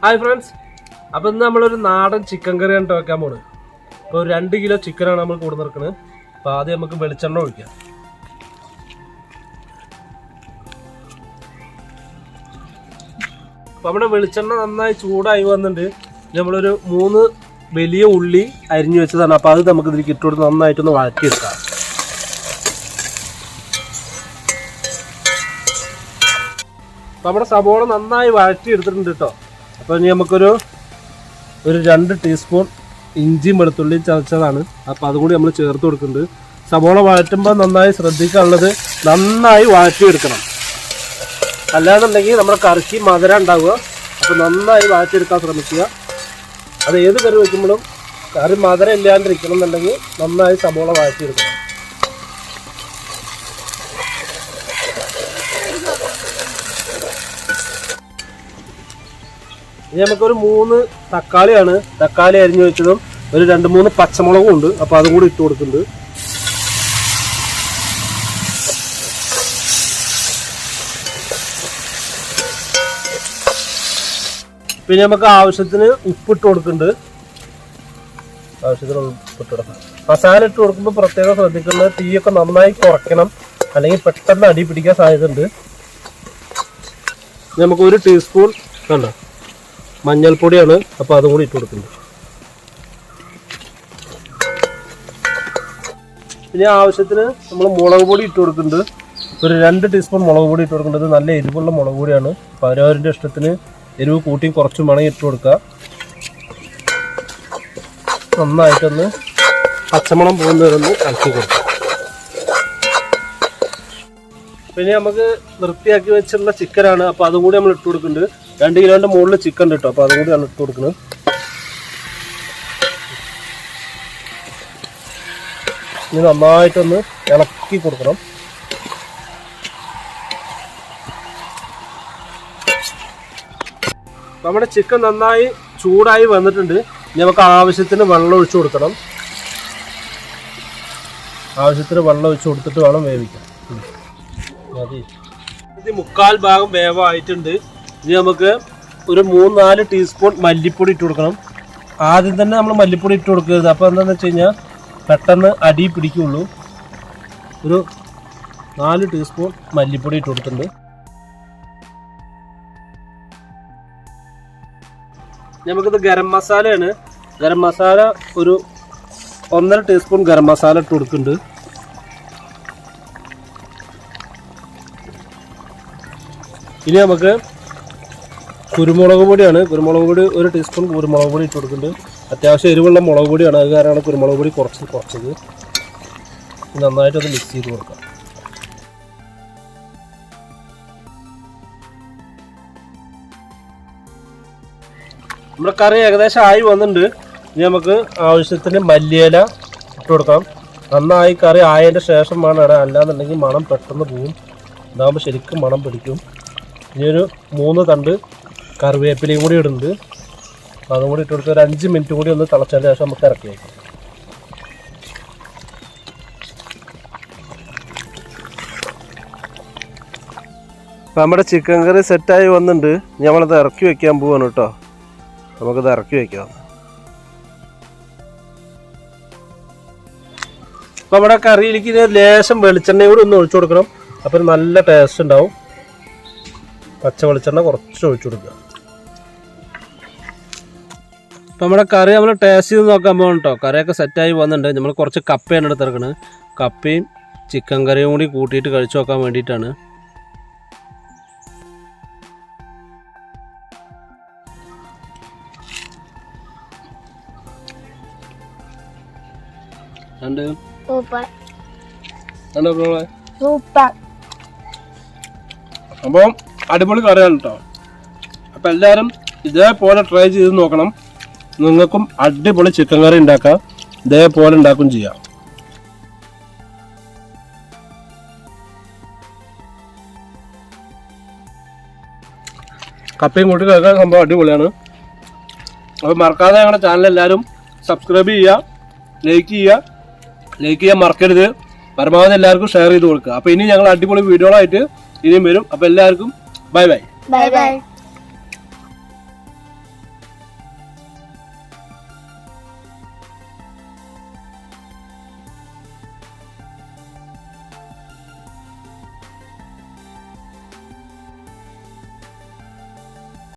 Hi friends, അപ്പോൾ ഇന്ന് നമ്മൾ ഒരു നാടൻ ചിക്കൻ കറിയാണ് വെക്കാൻ പോകുന്നത്. അപ്പോൾ 2 കിലോ ചിക്കൻ ആണ് നമ്മൾ കൊണ്ടുവന്നിരിക്കുന്നത്. അപ്പോൾ ആദ്യം നമുക്ക് വെളിച്ചെണ്ണ ഒഴിക്കാം. അപ്പോൾ നമ്മുടെ വെളിച്ചെണ്ണ നന്നായി ചൂടായി വന്നിട്ടുണ്ട്. നമ്മളൊരു 3 വലിയ ഉള്ളി അരിഞ്ഞു വെച്ചതാണ്. അപ്പോൾ അത് നമുക്ക് ഇതിലേക്ക് ഇട്ട് കൊടുത്ത് നന്നായിട്ടൊന്ന് വഴറ്റിയെടുക്കാം. അപ്പോൾ നമ്മുടെ സബോള നന്നായി വഴറ്റിയെടുത്തിട്ടുണ്ട് കേട്ടോ. അപ്പോൾ ഇനി നമുക്കൊരു 2 ടീസ്പൂൺ ഇഞ്ചിയും വെളുത്തുള്ളിയും ചതച്ചതാണ്. അപ്പോൾ അതുകൂടി നമ്മൾ ചേർത്ത് കൊടുക്കുന്നുണ്ട്. സബോള വഴറ്റുമ്പോൾ നന്നായി ശ്രദ്ധിക്കാനുള്ളത് നന്നായി വഴറ്റിയെടുക്കണം. അല്ലാന്നുണ്ടെങ്കിൽ നമ്മുടെ കറിക്ക് മധുരം ഉണ്ടാവുക. അപ്പോൾ നന്നായി വഴറ്റിയെടുക്കാൻ ശ്രമിക്കുക. അത് ഏത് കറി വയ്ക്കുമ്പോഴും കറി മധുരം ഇല്ലാണ്ടിരിക്കണം എന്നുണ്ടെങ്കിൽ നന്നായി സബോള വഴറ്റിയെടുക്കണം. ഇനി നമുക്കൊരു 3 തക്കാളിയാണ്. തക്കാളി അരിഞ്ഞു വെച്ചതും ഒരു 2-3 പച്ചമുളകും ഉണ്ട്. അപ്പോൾ അതും കൂടി ഇട്ട് കൊടുക്കുന്നുണ്ട്. പിന്നെ നമുക്ക് ആവശ്യത്തിന് ഉപ്പിട്ട് കൊടുക്കുന്നുണ്ട്. ആവശ്യത്തിന് ഉപ്പിട്ട് കൊടുക്കണം. മസാല ഇട്ട് കൊടുക്കുമ്പോൾ പ്രത്യേകം ശ്രദ്ധിക്കുന്നത് തീയൊക്കെ നന്നായി കുറയ്ക്കണം, അല്ലെങ്കിൽ പെട്ടെന്ന് അടി പിടിക്കാൻ സാധ്യതയുണ്ട്. നമുക്ക് 1 ടീസ്പൂൺ കണ്ടോ മഞ്ഞൾപ്പൊടിയാണ്. അപ്പോൾ അതും കൂടി ഇട്ട് കൊടുക്കുന്നുണ്ട്. പിന്നെ ആവശ്യത്തിന് നമ്മൾ മുളക് പൊടി ഇട്ട് കൊടുക്കുന്നുണ്ട്. ഒരു 2 ടീസ്പൂൺ മുളക് പൊടി ഇട്ട് കൊടുക്കേണ്ടത്. നല്ല എരിവുള്ള മുളക് പൊടിയാണ്. അപ്പോൾ അവരവരുടെ ഇഷ്ടത്തിന് എരിവ് കൂട്ടിയും കുറച്ചും വേണമെങ്കിൽ ഇട്ട് കൊടുക്കുക. നന്നായിട്ടൊന്ന് പച്ചമണം പോകുന്നവരൊന്ന് ഇളക്കി കൊടുക്കുക. പിന്നെ നമുക്ക് വൃത്തിയാക്കി വെച്ചിട്ടുള്ള ചിക്കനാണ്. അപ്പോൾ അതും കൂടി നമ്മൾ ഇട്ട് കൊടുക്കുന്നുണ്ട്. 2 കിലോൻ്റെ മുകളിൽ ചിക്കൻ കിട്ടും. അപ്പോൾ അതും കൂടി നമ്മൾ ഇട്ട് കൊടുക്കുന്നത്. ഇനി നന്നായിട്ടൊന്ന് ഇളക്കി കൊടുക്കണം. നമ്മുടെ ചിക്കൻ നന്നായി ചൂടായി വന്നിട്ടുണ്ട്. ഇനി നമുക്ക് ആവശ്യത്തിന് വെള്ളം ഒഴിച്ചു കൊടുക്കണം. ആവശ്യത്തിന് വെള്ളം ഒഴിച്ചു കൊടുത്തിട്ട് വേണം വേവിക്കാൻ. മതി. ഇത് 1/4 ഭാഗം വേവായിട്ടുണ്ട്. ഇനി നമുക്ക് ഒരു 3-4 ടീസ്പൂൺ മല്ലിപ്പൊടി ഇട്ട് കൊടുക്കണം. ആദ്യം തന്നെ നമ്മൾ മല്ലിപ്പൊടി ഇട്ട് കൊടുക്കരുത്. അപ്പോൾ എന്താണെന്ന് വെച്ച് കഴിഞ്ഞാൽ പെട്ടെന്ന് അടി പിടിക്കുള്ളൂ. ഒരു 4 ടീസ്പൂൺ മല്ലിപ്പൊടി ഇട്ട് കൊടുത്തിട്ടുണ്ട്. നമുക്കിത് ഗരം മസാലയാണ്. ഗരം മസാല ഒരു 1.5 ടീസ്പൂൺ ഗരം മസാല ഇട്ട് കൊടുക്കുന്നുണ്ട്. ഇനി നമുക്ക് കുരുമുളക് പൊടിയാണ്. കുരുമുളക് പൊടി 1 ടീസ്പൂൺ കുരുമുളക് പൊടി ഇട്ട് കൊടുക്കുന്നുണ്ട്. അത്യാവശ്യം എരിവുള്ള മുളക് പൊടിയാണ്. അത് കാരണമാണ് കുരുമുളക് പൊടി കുറച്ചത്. നന്നായിട്ടൊന്ന് മിക്സ് ചെയ്ത് കൊടുക്കാം. നമ്മുടെ കറി ഏകദേശം ആയി വന്നിട്ടുണ്ട്. ഇനി നമുക്ക് ആവശ്യത്തിന് മല്ലിയില ഇട്ട് കൊടുക്കാം. നന്നായി കറി ആയതിൻ്റെ ശേഷം വേണം ഇടാൻ, അല്ലാന്നുണ്ടെങ്കിൽ മണം പെട്ടെന്ന് പോവും. ഇതാകുമ്പോൾ ശരിക്കും മണം പിടിക്കും. ഇനി ഒരു 3 തണ്ട് കറിവേപ്പിലയും കൂടി ഇടുന്നുണ്ട്. അതും കൂടി ഇട്ട് കൊടുക്കുക. ഒരു 5 മിനിറ്റ് കൂടി ഒന്ന് തിളച്ചതിന് ശേഷം നമുക്ക് ഇറക്കി വയ്ക്കാം. അപ്പം നമ്മുടെ ചിക്കൻ കറി സെറ്റായി വന്നിട്ടുണ്ട്. നമ്മളത് ഇറക്കി വയ്ക്കാൻ പോവാണ് കേട്ടോ. നമുക്കത് ഇറക്കി വയ്ക്കാം. അപ്പം നമ്മുടെ കറിയിലേക്ക് ലേശം വെളിച്ചെണ്ണയും കൂടി ഒന്ന് ഒഴിച്ചു കൊടുക്കണം. അപ്പം നല്ല ടേസ്റ്റ് ഉണ്ടാവും. പച്ച വെളിച്ചെണ്ണ കുറച്ച് ഒഴിച്ചു കൊടുക്കുക. അപ്പം നമ്മുടെ കറി നമ്മൾ ടേസ്റ്റ് ചെയ്ത് നോക്കാൻ പോകണം കേട്ടോ. കറിയൊക്കെ സെറ്റായി വന്നിട്ടുണ്ട്. നമ്മൾ കുറച്ച് കപ്പയാണ് എടുത്തിറക്കുന്നത്. കപ്പയും ചിക്കൻ കറിയും കൂടി കൂട്ടിയിട്ട് കഴിച്ചു നോക്കാൻ വേണ്ടിയിട്ടാണ്. അപ്പം അടിപൊളി കറിയാണ് കേട്ടോ. അപ്പം എല്ലാവരും ഇതേപോലെ ട്രൈ ചെയ്ത് നോക്കണം. നിങ്ങൾക്കും അടിപൊളി ചിക്കൻ കറി ഉണ്ടാക്കാം. ഇതേപോലെ ഉണ്ടാക്കും ചെയ്യാം. കപ്പയും കൂട്ടി കഴിക്കാൻ സംഭവം അടിപൊളിയാണ്. അപ്പം മറക്കാതെ ഞങ്ങളുടെ ചാനൽ എല്ലാവരും സബ്സ്ക്രൈബ് ചെയ്യുക, ലൈക്ക് ചെയ്യാൻ മറക്കരുത്. പരമാവധി എല്ലാവർക്കും ഷെയർ ചെയ്ത് കൊടുക്കുക. അപ്പോൾ ഇനി ഞങ്ങൾ അടിപൊളി വീഡിയോകളായിട്ട് ഇനിയും വരും. അപ്പോൾ എല്ലാവർക്കും ബൈ ബൈ.